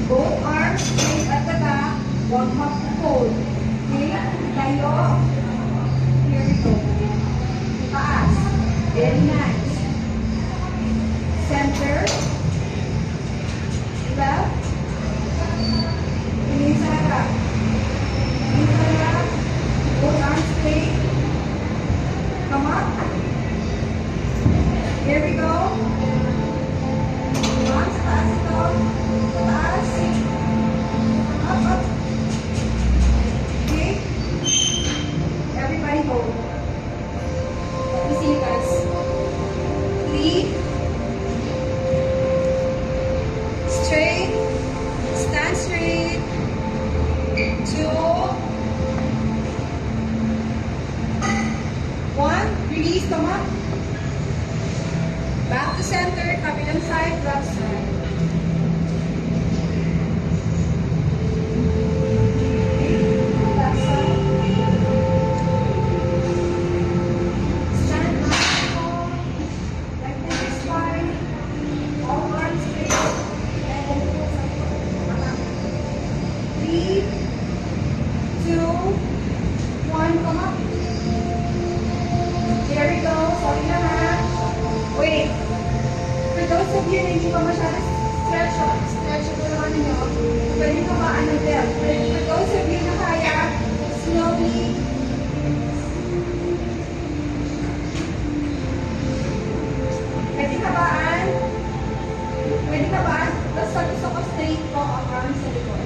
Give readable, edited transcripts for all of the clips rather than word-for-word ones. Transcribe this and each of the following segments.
Both arms straight at the back. One half to fold. Okay? Tayo. Here we go. Taas. Very nice. Center. Left. Tingin sa harap. Tingin sa harap. Both arms straight. Come up. Here we go. One, sa taas ito. Sa taas. Up, up. Okay? Everybody hold. Let me see you guys. 3. Straight. Stand straight. 2. 1. Release. Come up. Back to center. Kabilang side. Left side. Left side. Stand up. Like this spine. All arms straight. And then pull some. 3, 2, 1. Come up. There we go. Sorry na ha. Wait. For those of you na hindi pa masyadong stretch ito naman ninyo, pwede ka maan ng belt. For those of you na kaya, slowly, pwede ka baan? Pwede ka baan? Basta gusto ko straight po ang arms sa likod.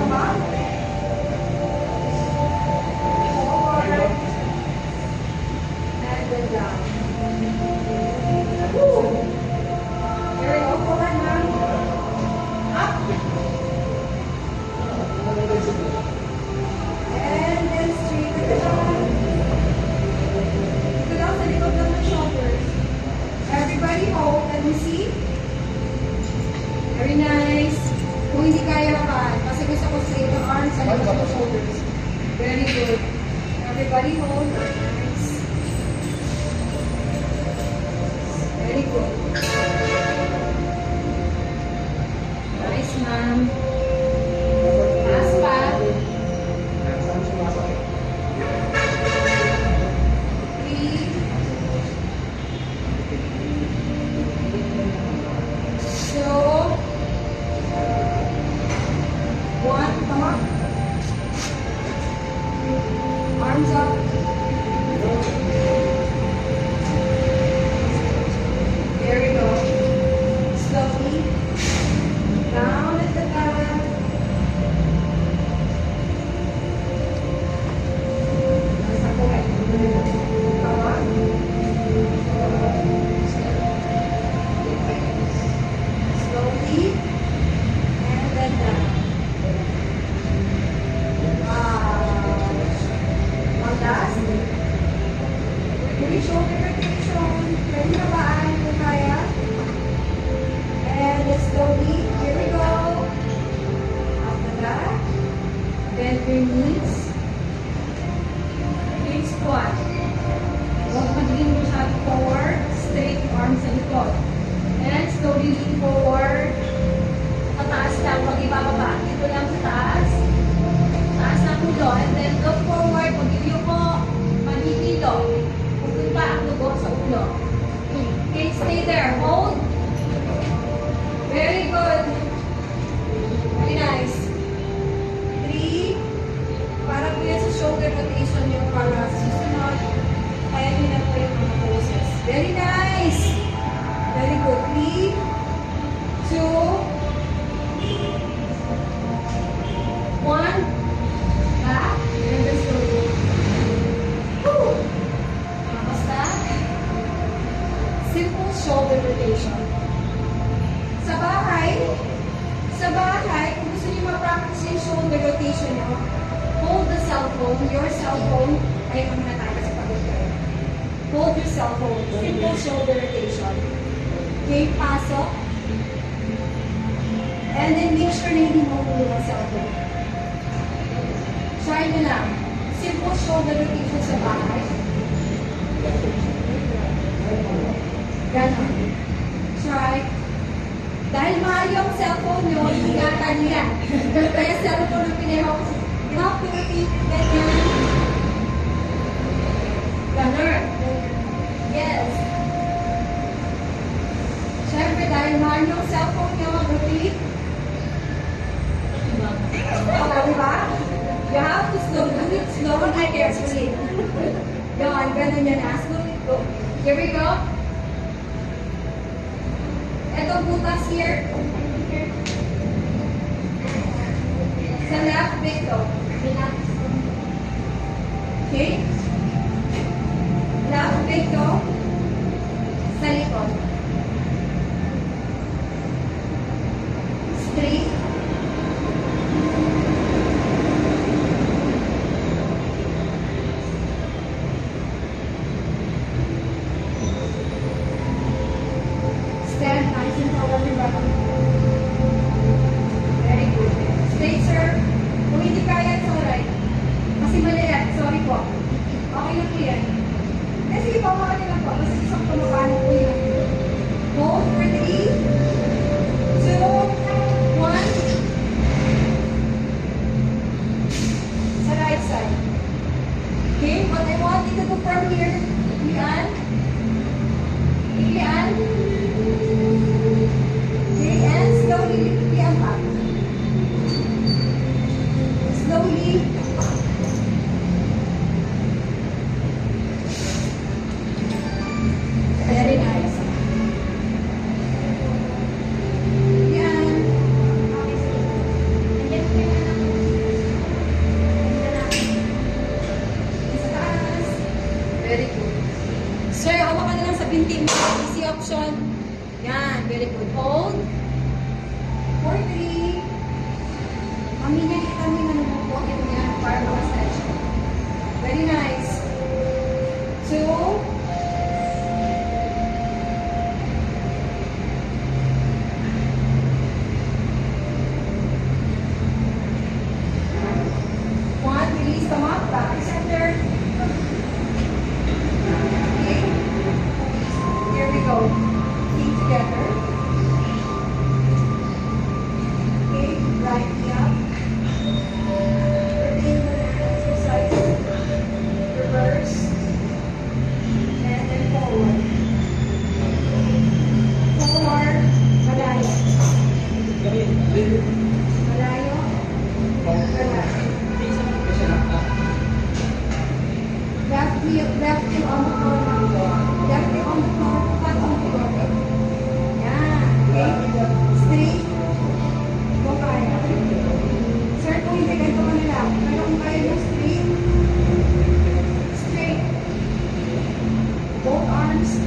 Tama? Forward. And then down. Woo! There we go. Forward now. Up. And then straight to the down. Ito lang sa likod ng shoulders. Everybody hold. Let me see. Very nice. Kung hindi kaya naman, kasi gusto ko straight the arms and the shoulders. Very good. Everybody hold. Nice. Very good. Nice, ma'am. Last pa. 3. So, 1. Come on. Arms up. There we go. Slowly. Down at the back. Nasa kuwet. Come on. Slowly. And then down. One last. Really shoulder rotation. Pwede na baan kung kaya. And let's slowly. Here we go. After that, bend your knees. Big squat. Huwag maging masyado forward. Straight arms sa likod. And slowly lean forward. Pataas lang. Pag ibababa. Dito lang sa taas. Taas ng ulo. And then look forward. Pag po, manihilo. Pupunta ang dugo sa ulo. Okay, stay there. Hold. Very good. Very nice. 3. Para po yan sa shoulder rotation yung para sa susunod. Kaya nyo na po yung mga poses. Very nice. Very good. 3, 2, 1. Back. And then slowly. Woo! Tapos na. Simple shoulder rotation. Sa bahay, kung gusto niyo ma-practice yung shoulder rotation nyo, hold the cellphone, your cellphone, ay muna tayo kasi pagod kayo. Hold your cellphone, simple shoulder rotation. Okay, pasok. And then make sure na hindi mo ulo ang cellphone. Try nyo lang. Simple shoulder rotation sa bahay. Ganon. So, Strike. Dahil mahal yung cellphone nyo, ingatan nyo yan. Kaya cellphone ang pinahawak. You have to repeat, ganyan. Ganun. Yes. Siyempre, dahil mahal yung cellphone nyo, repeat. Diba? You have to do it slowly and carefully. Yun, ganun yan. Slowly go. Here we go. Ito butas here. Sa left big toe. Okay? Left big toe. Sa likod. Straight. Stand nice and tall on your back. Very good. Straight, sir. Kung hindi kaya, it's alright. Kasi maliit. Sorry po. Okay lang po yan. Eh, sige po, makanya lang po. Mas isang pumapano po yun. Hold for 3, 2, 1. Sa right side. Okay, what I want you to do from here, Ian. Ian. Okay, and slowly lift the arm up. Slowly. Very nice. Yan. Sa taas. Very good. Sir, hawak ka na lang sa binti mo. Easy option. Yan, very good. Hold. 4, 3. Maminya kita mo yung po. Ito yan, para makastretch. Very nice. 2. 1, release the mat, back to center. Okay. Here we go. Feet together. Okay, right knee up. Repeat the exercise. Reverse. And then forward. Forward. Malayo. Malayo. Malayo. Left knee on the floor. Left knee on the floor. Flat on the floor. Yeah. Okay. Straight. Kung kaya. Sir, kung hindi ganito ka nila. Pero kung kaya mo straight. Straight. Both arms.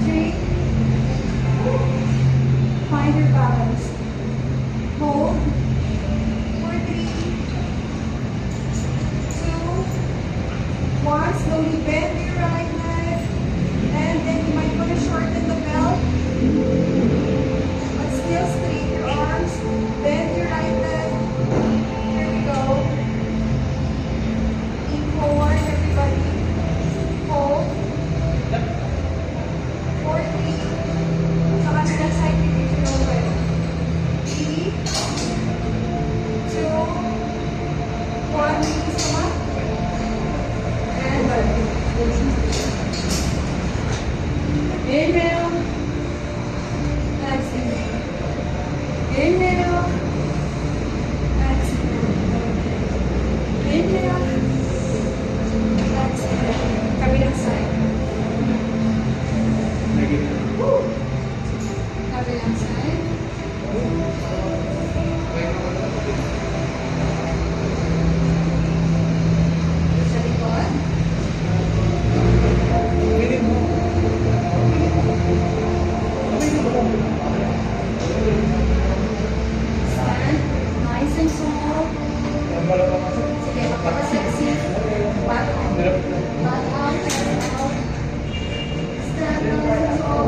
Straight. Find your balance. Hold. For 3, 2, 1. Slowly bend your right leg. And then you might want to shorten the belt. But still straight your arms. Bend your right leg. Here we go. Lean forward, everybody. Hold. 4, 3. Sa kabilang side, repeat your own way. 3, 2, 1. Release the mat. And inhale. Exhale. Inhale. Exhale. Inhale. Exhale. Kabilang side. Woo. Kabilang side. Sa likod. Stand. Nice and tall. Sige, magpapasexy. Back on. Back on. Stand nice and tall.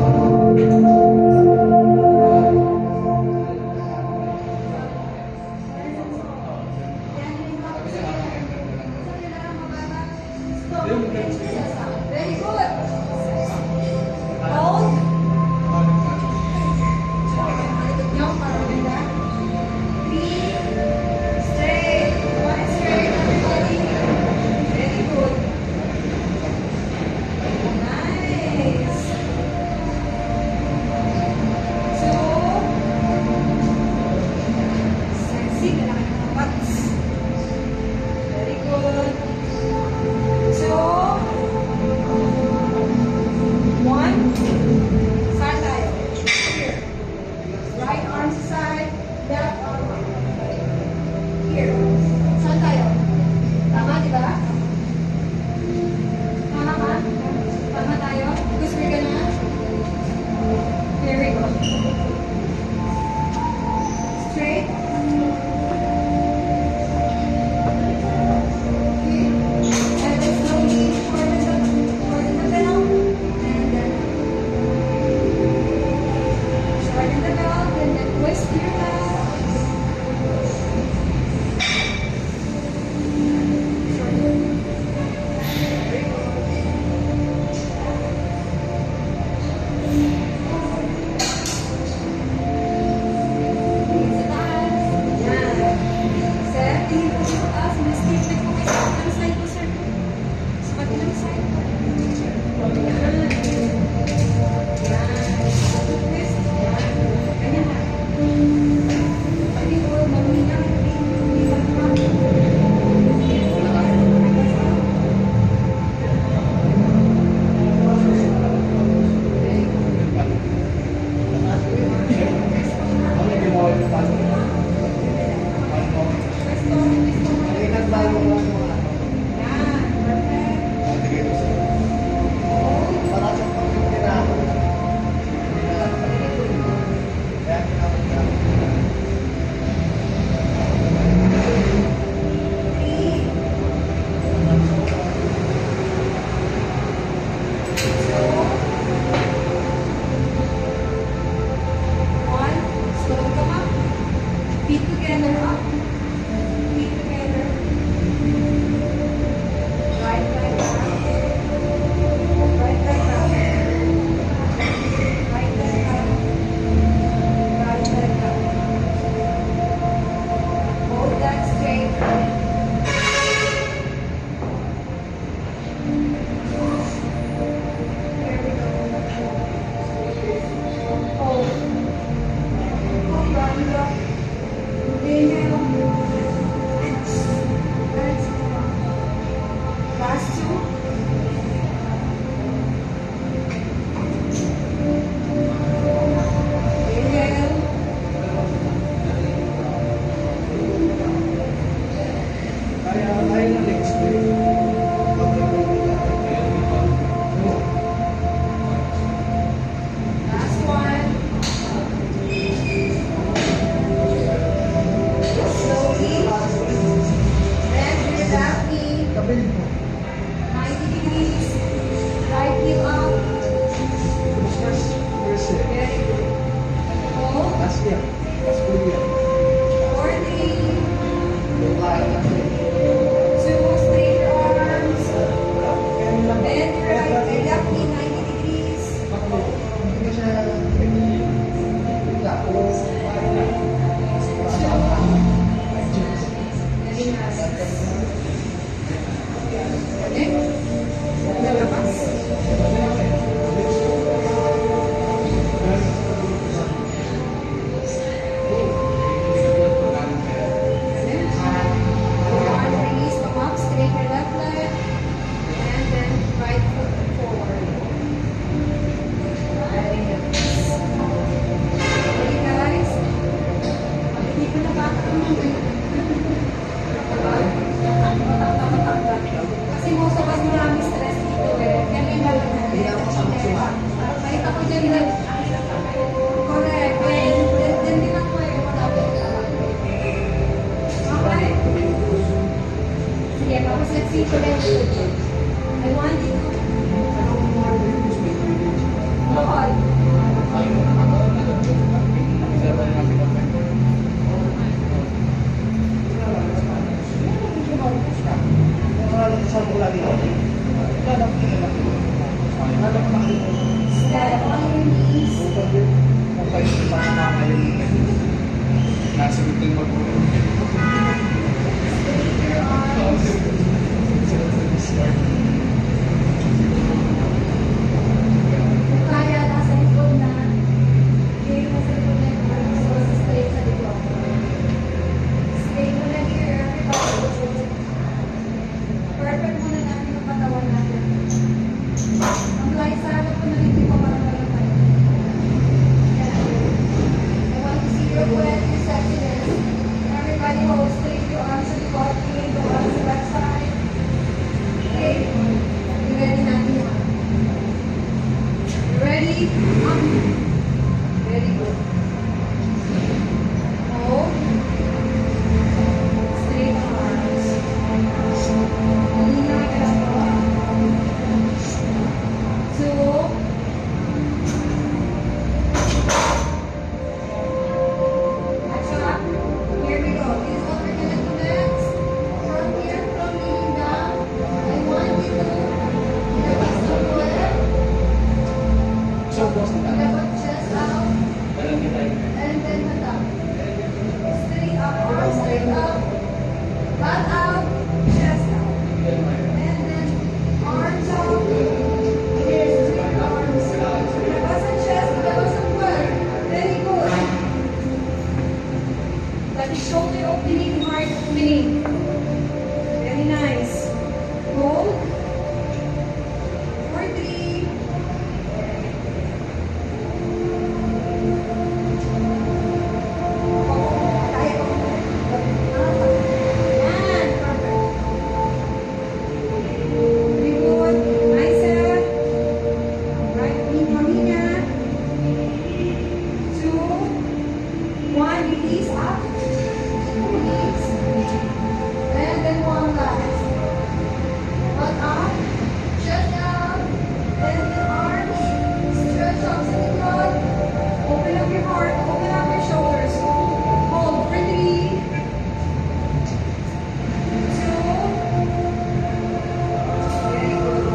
year. School year. 4, 3, 2, straight your arms. Bend your right leg up in 90 degrees. Hindi siya Very nice. Next. Lalabas. Your arm release, come up, straight your left leg, and then right foot forward. Very nice. Okay guys. Hindi ko na bata kasi most of us marami stress dito eh. Kaya may lang Hindi ako kasama suma. kahit ako dyan lang. Correct. Then din ako eh. Okay? Sige, tapos let's see to let you. I want you to bukod. Stand on your knees. Nasa bitin mo po. Straighten your arms. Kung kaya, nasa likod na. Hindi mo sa likod na yung arms. So, straight sa likod. Straight mo na here, everybody. Perfect muna natin yung katawan natin. Ang light sa harap ko na hindi pa parang walang tayo. I want to see your breath, your sexiness. Everybody hold straight your arms sa likod. Tingin your arms sa left side. Okay? You ready natin yun? You ready? Very good. Hold. Straight arms. Kanina ka lang po. 2. Acha. Here we go. This is what we're gonna do next. From here, from kneeling down, I want you to ilabas ang buwan. Ilabas chest out. And then mata. Straight up, arms straight up. Butt out, chest out. And then arms out. Here's straight arms. Ilabas ang chest, ilabas ang buwan. Very good. That is shoulder opening, heart opening. Very nice. Hold. 4, 3. Kaya ko. Yan. Perfect. Very good. Bicep. Right knee, pamina. 2, 1. Release up. Release. And then one last. Butt up. Chest out. And then arms. Stretch up sa likod. Open up your heart. Open up your shoulders. Hold for 3. 2. Very good.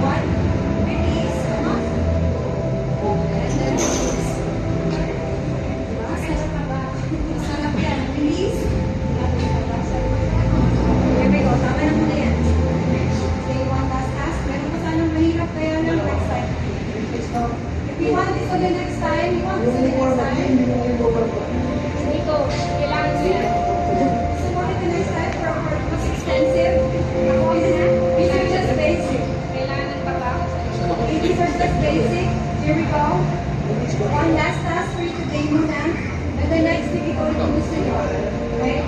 1. Release. Come up. And then release. Masarap yan. Release. Here we go. Tama na muna yan. Okay, one last task. Meron pa sanang mahirap kaya lang next time. If you want this on the next time, you want this on the next time. Dito, kailangan nila. So what is the next time for mas extensive? These are just basic. Kailangan ng baba. Okay, these are just basic. Here we go. One last task for you today muna. And the next week, ikaw rin gusto nyo. Okay?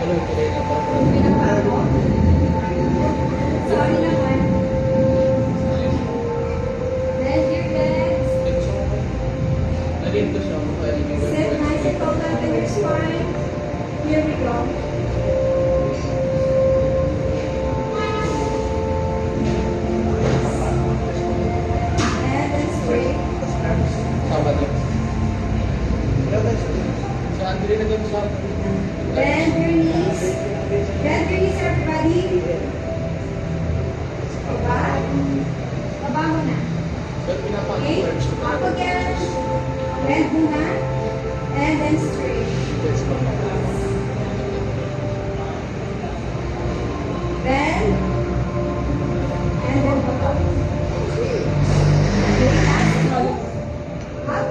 Pinapako. Sorry naman. Bend your legs. Sit nice and tall in your spine. Here we go. Diba? Baba mo na. Pero Okay? pinapag-work siya. Up again. Bend muna. And then straight. Yes, ma'am. Bend. And then baba. Okay, last slow. Up.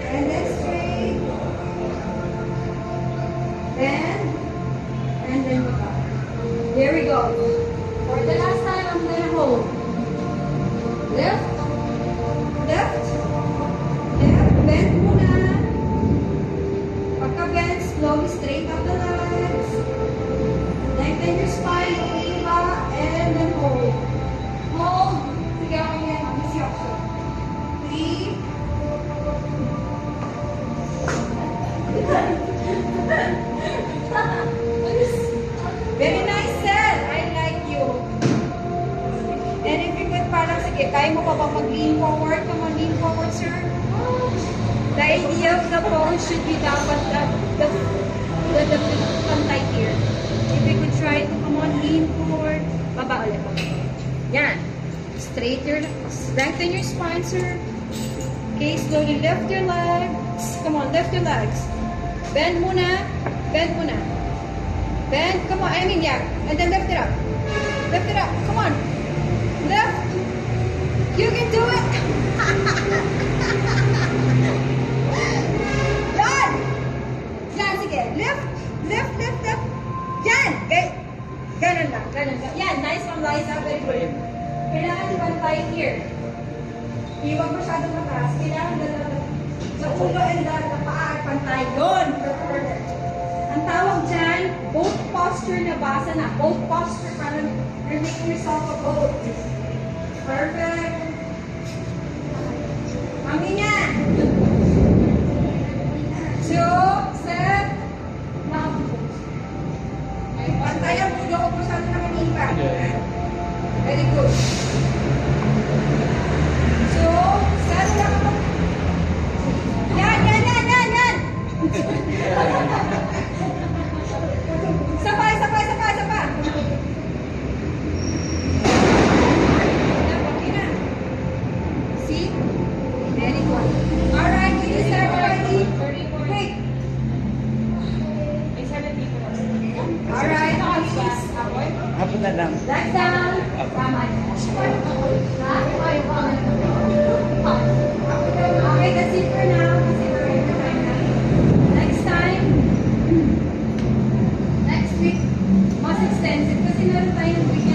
And then straight. Bend. And then baba. Here we go. For the last time, I'm gonna hold. Left. Left. Left. Bend muna. Pagka-bend, slowly straight up the legs. Lengthen your spine, iba, and then hold. Hold. Sige, okay yan. Easy option. 3. Very nice, sir. I like you. And if you could parang, sige, kaya mo pa ba mag-lean forward? Come on, lean forward, sir. The idea of the pose should be dapat the pantay here. If you could try to come on, lean forward. Baba ulit. Yan. Straight your, lengthen your spine, sir. Okay, slowly lift your legs. Come on, lift your legs. Bend muna. Bend muna. Bend, come on, I mean, yeah. And then lift it up. Lift it up. Come on. Lift. You can do it. Yan. Yan, sige. Lift. Lift, lift, lift. Yan. Ganun lang. Ganun lang. Yan, nice one, Liza. Very good. Kailangan bantay here. Iwag masyadong mataas. Kailangan sa ulo and the paa at pantay. Yun. Perfect. Ang tawag dyan, boat posture na basa na. Boat posture, parang you're making yourself a boat. Perfect. Mami niya. 2, set. Now. Pantay ang ulo ko po sa naman iba. Very good. So, saan lang ako? Yan, yan, yan, yan, yan! Sabay, sabay, sabay, sabay! Okay na. See? Very good. Alright, you start already. Wait. Alright, please. Hapon na lang. Legs down. Tama. Okay, that's it for now. Kasi we're in the time na. Next time, next week, mas extensive kasi meron tayong week